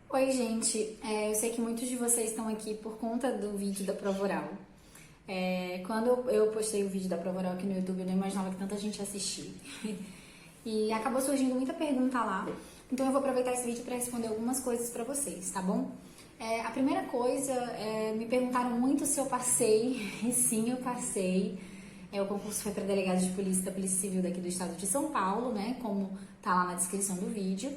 Oi, gente. Eu sei que muitos de vocês estão aqui por conta do vídeo da prova oral. Quando eu postei o vídeo da prova oral aqui no YouTube, eu não imaginava que tanta gente ia assistir. E acabou surgindo muita pergunta lá. Então eu vou aproveitar esse vídeo para responder algumas coisas para vocês, tá bom? A primeira coisa, me perguntaram muito se eu passei. E sim, eu passei. O concurso foi para delegado de polícia da Polícia Civil daqui do estado de São Paulo, né? Como tá lá na descrição do vídeo.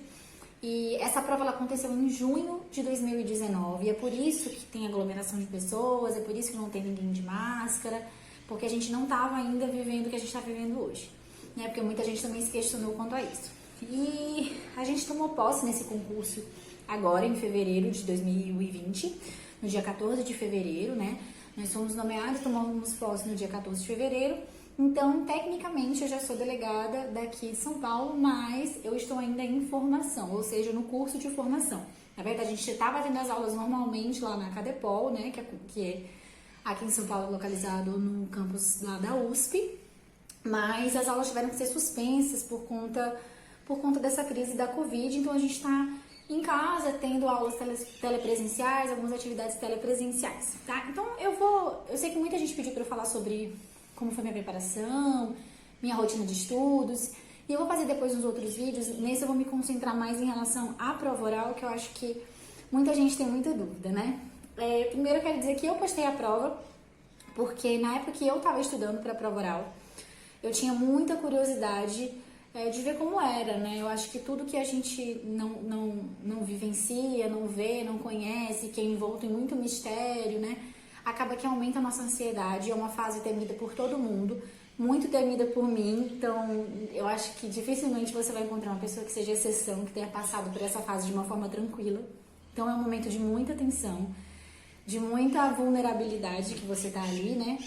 E essa prova ela aconteceu em junho de 2019, e é por isso que tem aglomeração de pessoas, é por isso que não tem ninguém de máscara, porque a gente não estava ainda vivendo o que a gente está vivendo hoje, né? Porque muita gente também se questionou quanto a isso. E a gente tomou posse nesse concurso agora, em fevereiro de 2020, no dia 14 de fevereiro, né? Nós fomos nomeados, tomamos posse no dia 14 de fevereiro. Então, tecnicamente, eu já sou delegada daqui de São Paulo, mas eu estou ainda em formação, ou seja, no curso de formação. Na verdade, a gente estava tendo as aulas normalmente lá na Cadepol, né, que é aqui em São Paulo, localizado no campus lá da USP, mas as aulas tiveram que ser suspensas por conta dessa crise da Covid, então a gente está em casa, tendo aulas telepresenciais, algumas atividades telepresenciais, tá? Então, eu sei que muita gente pediu para eu falar sobre como foi minha preparação, minha rotina de estudos. E eu vou fazer depois uns outros vídeos. Nesse eu vou me concentrar mais em relação à prova oral, que eu acho que muita gente tem muita dúvida, né? Primeiro eu quero dizer que eu postei a prova, porque na época que eu estava estudando para a prova oral, eu tinha muita curiosidade de ver como era, né? Eu acho que tudo que a gente não vivencia, não vê, não conhece, que é envolto em muito mistério, né? Acaba que aumenta a nossa ansiedade, é uma fase temida por todo mundo, muito temida por mim, então eu acho que dificilmente você vai encontrar uma pessoa que seja exceção, que tenha passado por essa fase de uma forma tranquila. Então é um momento de muita tensão, de muita vulnerabilidade que você tá ali, né?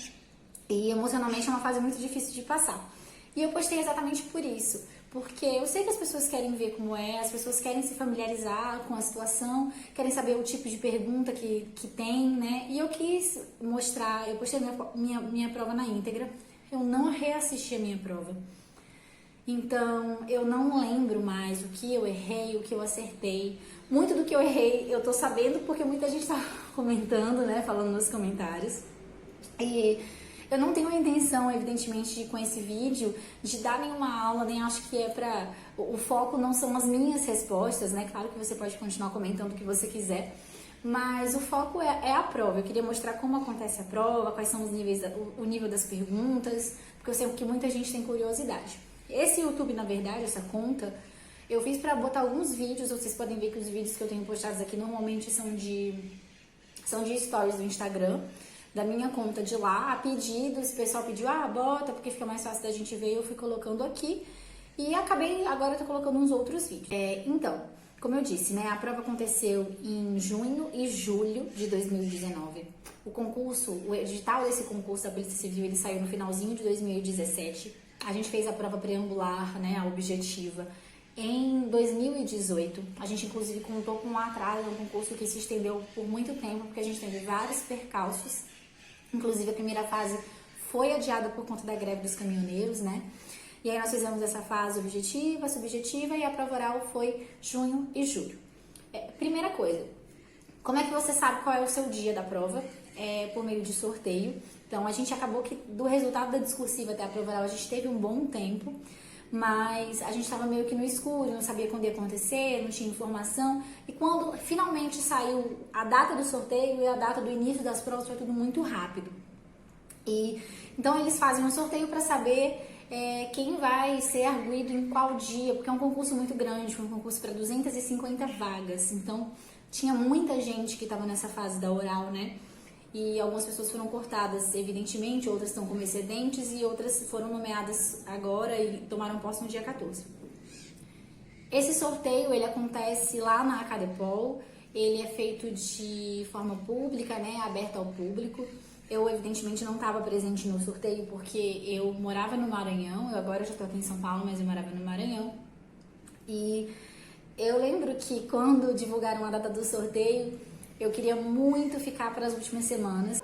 E emocionalmente é uma fase muito difícil de passar. E eu postei exatamente por isso, porque eu sei que as pessoas querem ver como é, as pessoas querem se familiarizar com a situação, querem saber o tipo de pergunta que tem, né? E eu quis mostrar, eu postei minha prova na íntegra, eu não reassisti a minha prova. Então, eu não lembro mais o que eu errei, o que eu acertei. Muito do que eu errei eu tô sabendo porque muita gente tá comentando, né? Falando nos comentários. E eu não tenho a intenção, evidentemente, com esse vídeo, de dar nenhuma aula, nem acho que é pra... O foco não são as minhas respostas, né? Claro que você pode continuar comentando o que você quiser, mas o foco é a prova. Eu queria mostrar como acontece a prova, quais são os níveis, o nível das perguntas, porque eu sei que muita gente tem curiosidade. Esse YouTube, na verdade, essa conta, eu fiz pra botar alguns vídeos, vocês podem ver que os vídeos que eu tenho postados aqui normalmente são de stories do Instagram, da minha conta de lá, a pedidos, o pessoal pediu, bota, porque fica mais fácil da gente ver, eu fui colocando aqui, e acabei, agora eu tô colocando uns outros vídeos. Então, como eu disse, né, a prova aconteceu em junho e julho de 2019. O edital desse concurso da Polícia Civil, ele saiu no finalzinho de 2017. A gente fez a prova preambular, né, a objetiva, em 2018. A gente, inclusive, contou com um atraso, um concurso que se estendeu por muito tempo, porque a gente teve vários percalços. Inclusive, a primeira fase foi adiada por conta da greve dos caminhoneiros, né? E aí nós fizemos essa fase objetiva, subjetiva, e a prova oral foi junho e julho. Primeira coisa, como é que você sabe qual é o seu dia da prova? Por meio de sorteio. Então, a gente acabou que do resultado da discursiva até a prova oral, a gente teve um bom tempo, mas a gente estava meio que no escuro, não sabia quando ia acontecer, não tinha informação. E quando finalmente saiu a data do sorteio e a data do início das provas, foi tudo muito rápido. E então eles fazem um sorteio para saber quem vai ser arguido em qual dia, porque é um concurso muito grande, foi um concurso para 250 vagas. Então tinha muita gente que estava nessa fase da oral, né? E algumas pessoas foram cortadas, evidentemente, outras estão como excedentes e outras foram nomeadas agora e tomaram posse no dia 14. Esse sorteio, ele acontece lá na Cadepol, ele é feito de forma pública, né, aberto ao público. Eu, evidentemente, não estava presente no sorteio porque eu morava no Maranhão, eu agora já estou aqui em São Paulo, mas eu morava no Maranhão. E eu lembro que quando divulgaram a data do sorteio, eu queria muito ficar para as últimas semanas.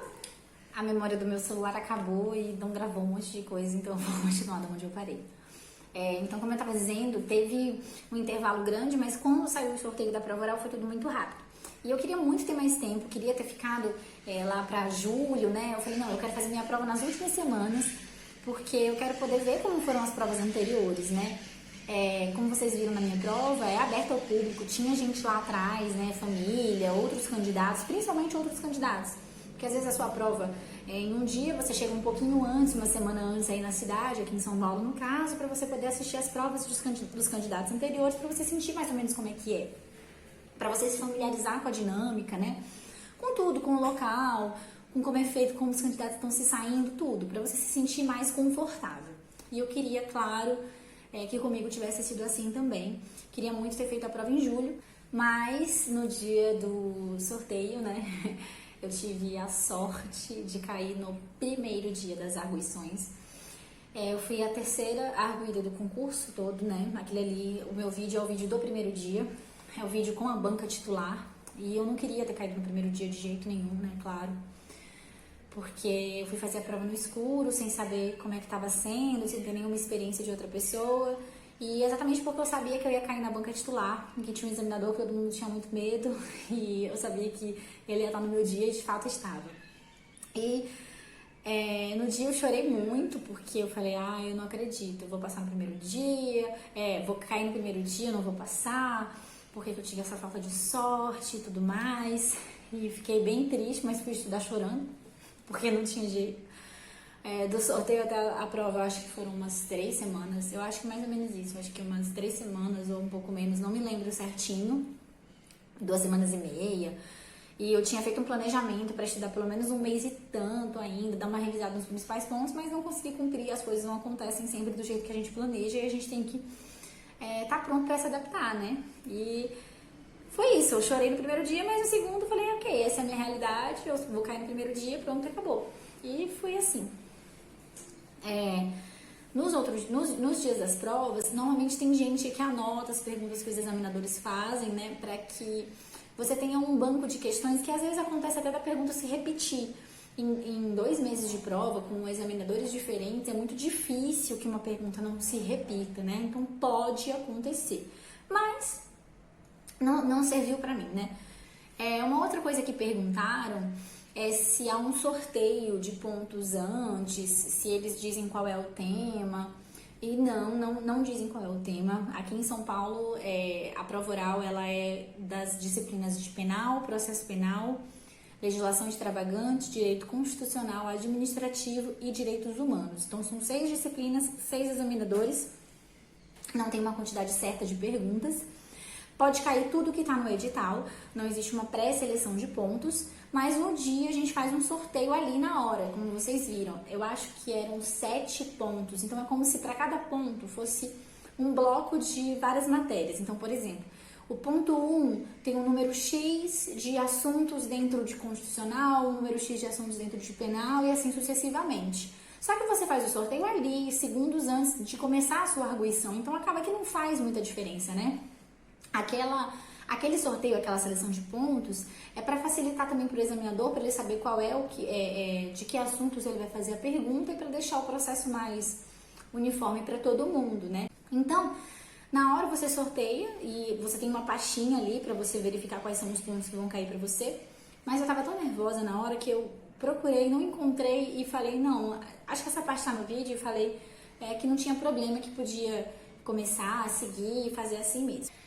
A memória do meu celular acabou e não gravou um monte de coisa, então eu vou continuar de onde eu parei. Então, como eu estava dizendo, teve um intervalo grande, mas quando saiu o sorteio da prova oral foi tudo muito rápido. E eu queria muito ter mais tempo, queria ter ficado lá para julho, né? Eu falei, não, eu quero fazer minha prova nas últimas semanas, porque eu quero poder ver como foram as provas anteriores, né? Como vocês viram na minha prova, é aberta ao público, tinha gente lá atrás, né? Família, outros candidatos, principalmente outros candidatos. Porque às vezes a sua prova, em um dia você chega um pouquinho antes, uma semana antes aí na cidade, aqui em São Paulo no caso, para você poder assistir as provas dos candidatos anteriores, para você sentir mais ou menos como é que é. Para você se familiarizar com a dinâmica, né? Com tudo, com o local, com como é feito, como os candidatos estão se saindo, tudo, para você se sentir mais confortável. E eu queria, claro, que comigo tivesse sido assim também. Queria muito ter feito a prova em julho, mas no dia do sorteio, né? Eu tive a sorte de cair no primeiro dia das arguições. Eu fui a terceira arguida do concurso todo, né? Aquele ali, o meu vídeo é o vídeo do primeiro dia. É o vídeo com a banca titular. E eu não queria ter caído no primeiro dia de jeito nenhum, né? Claro. Porque eu fui fazer a prova no escuro, sem saber como é que estava sendo, sem ter nenhuma experiência de outra pessoa. E exatamente porque eu sabia que eu ia cair na banca titular, em que tinha um examinador que todo mundo tinha muito medo, e eu sabia que ele ia estar no meu dia e de fato estava. E no dia eu chorei muito, porque eu falei, eu não acredito, eu vou passar no primeiro dia, vou cair no primeiro dia, não vou passar, porque eu tive essa falta de sorte e tudo mais. E fiquei bem triste, mas fui estudar chorando, porque não tinha jeito. Do sorteio até a prova, eu acho que foram umas 3 semanas. Eu acho que mais ou menos isso. Eu acho que umas 3 semanas ou um pouco menos. Não me lembro certinho. 2 semanas e meia. E eu tinha feito um planejamento para estudar pelo menos um mês e tanto ainda. Dar uma revisada nos principais pontos, mas não consegui cumprir. As coisas não acontecem sempre do jeito que a gente planeja. E a gente tem que estar pronto para se adaptar, né? E foi isso. Eu chorei no primeiro dia, mas no segundo eu falei, ok, essa é a minha realidade. Eu vou cair no primeiro dia, pronto, acabou. E foi assim. Nos dias das provas, normalmente tem gente que anota as perguntas que os examinadores fazem, né, para que você tenha um banco de questões que às vezes acontece até da pergunta se repetir. Em 2 meses de prova, com examinadores diferentes, é muito difícil que uma pergunta não se repita, né? Então pode acontecer. Mas não serviu para mim, né? Uma outra coisa que perguntaram é se há um sorteio de pontos antes, se eles dizem qual é o tema. E não dizem qual é o tema. Aqui em São Paulo, a prova oral ela é das disciplinas de penal, processo penal, legislação extravagante, direito constitucional, administrativo e direitos humanos. Então, são 6 disciplinas, 6 examinadores, não tem uma quantidade certa de perguntas. Pode cair tudo que está no edital, não existe uma pré-seleção de pontos, mas no dia a gente faz um sorteio ali na hora, como vocês viram. Eu acho que eram 7 pontos, então é como se para cada ponto fosse um bloco de várias matérias. Então, por exemplo, o ponto 1 tem um número X de assuntos dentro de constitucional, um número X de assuntos dentro de penal e assim sucessivamente. Só que você faz o sorteio ali, segundos antes de começar a sua arguição, então acaba que não faz muita diferença, né? Aquele sorteio, aquela seleção de pontos, é para facilitar também para o examinador, para ele saber qual é de que assuntos ele vai fazer a pergunta e para deixar o processo mais uniforme para todo mundo, né? Então, na hora você sorteia e você tem uma pastinha ali para você verificar quais são os pontos que vão cair para você. Mas eu tava tão nervosa na hora que eu procurei, não encontrei e falei, não, acho que essa parte tá no vídeo e falei que não tinha problema, que podia começar a seguir e fazer assim mesmo.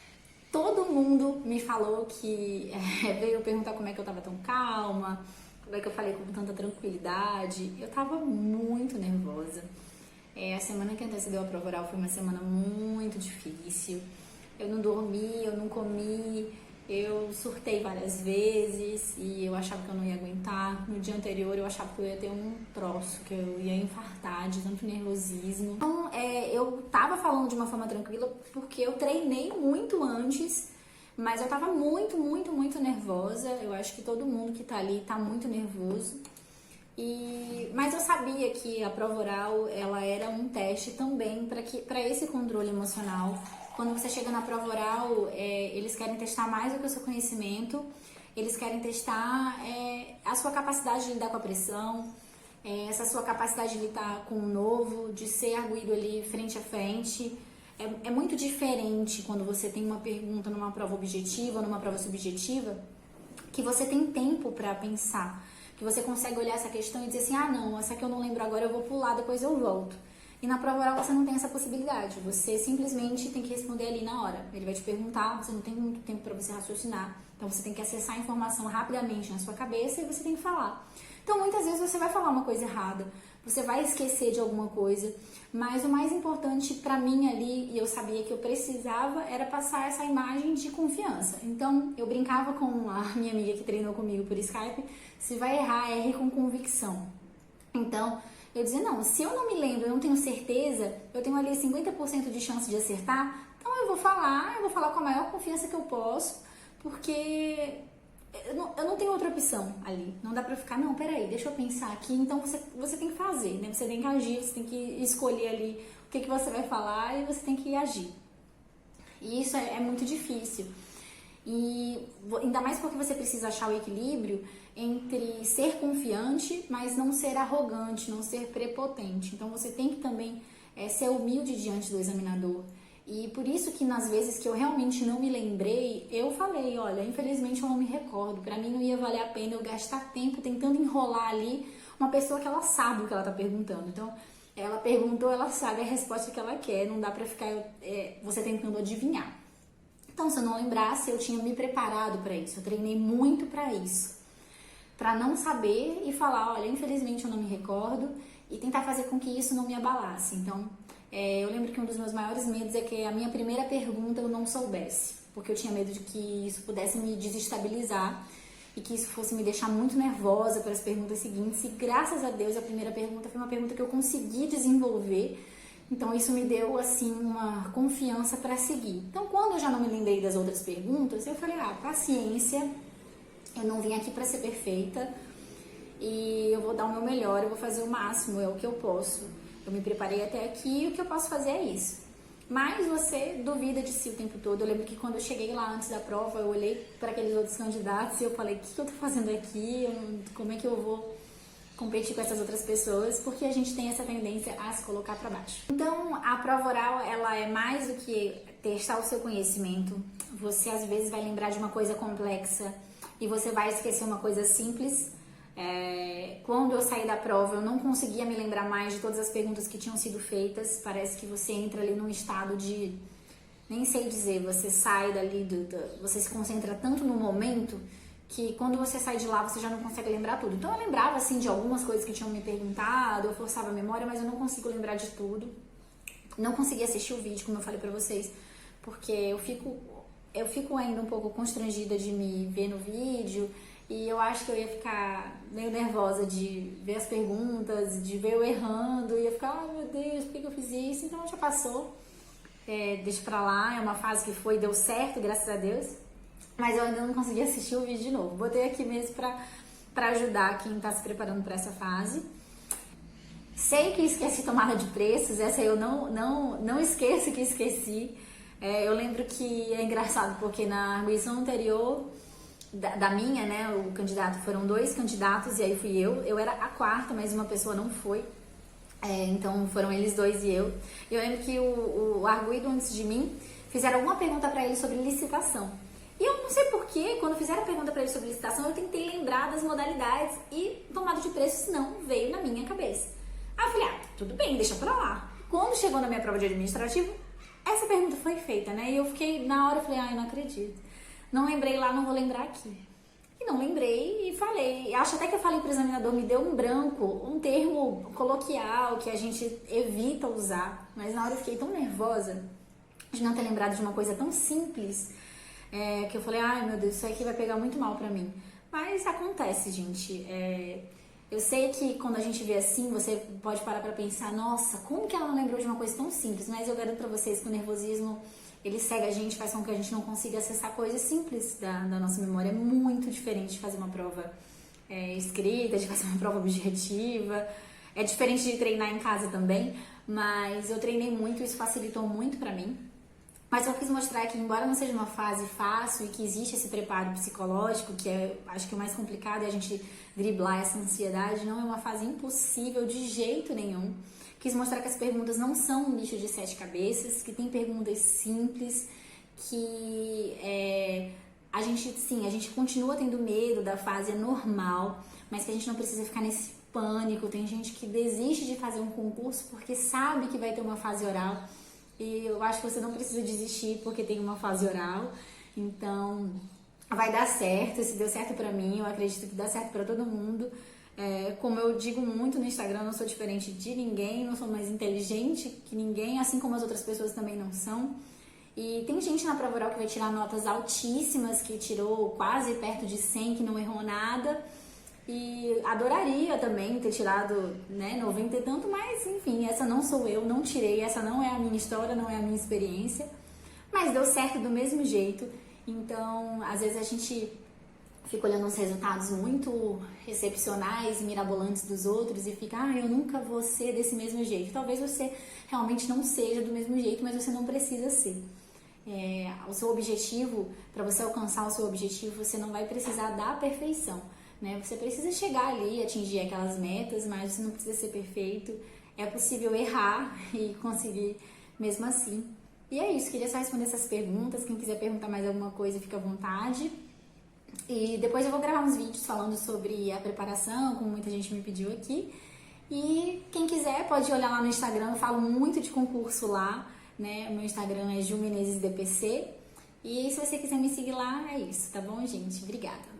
Todo mundo me falou que veio perguntar como é que eu tava tão calma, como é que eu falei com tanta tranquilidade. Eu tava muito nervosa. A semana que antecedeu a prova oral foi uma semana muito difícil. Eu não dormi, eu não comi, eu surtei várias vezes e eu achava que eu não ia aguentar. No dia anterior eu achava que eu ia ter um troço, que eu ia infartar de tanto nervosismo. Então, eu tava falando de uma forma tranquila porque eu treinei muito antes, mas eu tava muito, muito, muito nervosa. Eu acho que todo mundo que tá ali tá muito nervoso. Mas eu sabia que a prova oral ela era um teste também para esse controle emocional. Quando você chega na prova oral, eles querem testar mais do que o seu conhecimento, eles querem testar a sua capacidade de lidar com a pressão. essa sua capacidade de lidar com o novo, de ser arguido ali frente a frente. É muito diferente quando você tem uma pergunta numa prova objetiva, numa prova subjetiva, que você tem tempo para pensar, que você consegue olhar essa questão e dizer assim, ah não, essa aqui eu não lembro agora, eu vou pular, depois eu volto. E na prova oral você não tem essa possibilidade, você simplesmente tem que responder ali na hora. Ele vai te perguntar, você não tem muito tempo para você raciocinar, então você tem que acessar a informação rapidamente na sua cabeça e você tem que falar. Então muitas vezes você vai falar uma coisa errada, você vai esquecer de alguma coisa, mas o mais importante pra mim ali, e eu sabia que eu precisava, era passar essa imagem de confiança. Então eu brincava com a minha amiga que treinou comigo por Skype, se vai errar, erre com convicção. Então eu dizia, não, se eu não me lembro, eu não tenho certeza, eu tenho ali 50% de chance de acertar, então eu vou falar com a maior confiança que eu posso, porque eu não tenho outra opção ali. Não dá pra ficar, não, peraí, deixa eu pensar aqui. Então você tem que fazer, né? Você tem que agir, você tem que escolher ali o que você vai falar e você tem que agir. E isso é muito difícil. E ainda mais porque você precisa achar o equilíbrio entre ser confiante, mas não ser arrogante, não ser prepotente. Então você tem que também ser humilde diante do examinador. E por isso que nas vezes que eu realmente não me lembrei, eu falei, olha, infelizmente eu não me recordo. Pra mim não ia valer a pena eu gastar tempo tentando enrolar ali uma pessoa que ela sabe o que ela tá perguntando. Então, ela perguntou, ela sabe a resposta que ela quer, não dá pra ficar você tentando adivinhar. Então, se eu não lembrasse, eu tinha me preparado pra isso, eu treinei muito pra isso. Pra não saber e falar, olha, infelizmente eu não me recordo, e tentar fazer com que isso não me abalasse. Então, eu lembro que um dos meus maiores medos é que a minha primeira pergunta eu não soubesse, porque eu tinha medo de que isso pudesse me desestabilizar e que isso fosse me deixar muito nervosa para as perguntas seguintes. E graças a Deus a primeira pergunta foi uma pergunta que eu consegui desenvolver, então isso me deu assim uma confiança para seguir. Então quando eu já não me lembrei das outras perguntas, eu falei, paciência, eu não vim aqui para ser perfeita e eu vou dar o meu melhor, eu vou fazer o máximo, é o que eu posso. Eu me preparei até aqui e o que eu posso fazer é isso. Mas você duvida de si o tempo todo. Eu lembro que quando eu cheguei lá antes da prova, eu olhei para aqueles outros candidatos e eu falei, o que eu tô fazendo aqui? Como é que eu vou competir com essas outras pessoas? Porque a gente tem essa tendência a se colocar para baixo. Então, a prova oral, ela é mais do que testar o seu conhecimento. Você, às vezes, vai lembrar de uma coisa complexa e você vai esquecer uma coisa simples. Quando eu saí da prova, eu não conseguia me lembrar mais de todas as perguntas que tinham sido feitas. Parece que você entra ali num estado de, nem sei dizer, você sai dali, você se concentra tanto no momento que quando você sai de lá você já não consegue lembrar tudo. Então eu lembrava assim de algumas coisas que tinham me perguntado, eu forçava a memória, mas eu não consigo lembrar de tudo. Não consegui assistir o vídeo, como eu falei pra vocês, porque eu fico ainda um pouco constrangida de me ver no vídeo. E eu acho que eu ia ficar meio nervosa de ver as perguntas, de ver eu errando. E ia ficar, meu Deus, por que eu fiz isso? Então já passou, deixa pra lá. É uma fase que deu certo, graças a Deus. Mas eu ainda não consegui assistir o vídeo de novo. Botei aqui mesmo pra ajudar quem tá se preparando pra essa fase. Sei que esqueci tomada de preços, essa eu não esqueço que esqueci. Eu lembro que é engraçado, porque na arguição anterior da minha, né, o candidato, foram 2 candidatos e aí fui eu. Eu era a quarta, mas uma pessoa não foi. Então foram eles 2 e eu. Eu lembro que o arguido antes de mim fizeram alguma pergunta pra ele sobre licitação. E eu não sei porquê, quando fizeram a pergunta pra ele sobre licitação, eu tentei lembrar das modalidades e tomada de preços não veio na minha cabeça. Aí eu falei, tudo bem, deixa pra lá. Quando chegou na minha prova de administrativo, essa pergunta foi feita, né? E eu fiquei, na hora, eu falei, eu não acredito. Não lembrei lá, não vou lembrar aqui. E não lembrei e falei. Acho até que eu falei pro examinador, me deu um branco, um termo coloquial que a gente evita usar. Mas na hora eu fiquei tão nervosa de não ter lembrado de uma coisa tão simples, que eu falei, ai meu Deus, isso aqui vai pegar muito mal pra mim. Mas acontece, gente. Eu sei que quando a gente vê assim, você pode parar pra pensar, nossa, como que ela não lembrou de uma coisa tão simples? Mas eu garanto pra vocês que o nervosismo, ele segue a gente, faz com que a gente não consiga acessar coisas simples da nossa memória. É muito diferente de fazer uma prova escrita, de fazer uma prova objetiva. É diferente de treinar em casa também, mas eu treinei muito, isso facilitou muito pra mim. Mas eu quis mostrar que, embora não seja uma fase fácil e que existe esse preparo psicológico, que é, acho que o mais complicado é a gente driblar essa ansiedade, não é uma fase impossível de jeito nenhum. Quis mostrar que as perguntas não são um bicho de 7 cabeças, que tem perguntas simples, que a gente continua tendo medo da fase, é normal, mas que a gente não precisa ficar nesse pânico. Tem gente que desiste de fazer um concurso porque sabe que vai ter uma fase oral. E eu acho que você não precisa desistir porque tem uma fase oral. Então, vai dar certo. Se deu certo pra mim, eu acredito que dá certo pra todo mundo. Como eu digo muito no Instagram, eu não sou diferente de ninguém, não sou mais inteligente que ninguém, assim como as outras pessoas também não são. E tem gente na prova oral que vai tirar notas altíssimas, que tirou quase perto de 100, que não errou nada. E adoraria também ter tirado, 90 e tanto, mas enfim, essa não sou eu, não tirei, essa não é a minha história, não é a minha experiência, mas deu certo do mesmo jeito. Então, às vezes a gente fica olhando os resultados muito excepcionais e mirabolantes dos outros e fica, eu nunca vou ser desse mesmo jeito. Talvez você realmente não seja do mesmo jeito, mas você não precisa ser. O seu objetivo, para você alcançar o seu objetivo, você não vai precisar da perfeição. Você precisa chegar ali, atingir aquelas metas, mas você não precisa ser perfeito. É possível errar e conseguir mesmo assim. E é isso, queria só responder essas perguntas. Quem quiser perguntar mais alguma coisa, fica à vontade. E depois eu vou gravar uns vídeos falando sobre a preparação, como muita gente me pediu aqui. E quem quiser pode olhar lá no Instagram, eu falo muito de concurso lá, O meu Instagram é jumenezesdpc. E se você quiser me seguir lá, é isso, tá bom, gente? Obrigada.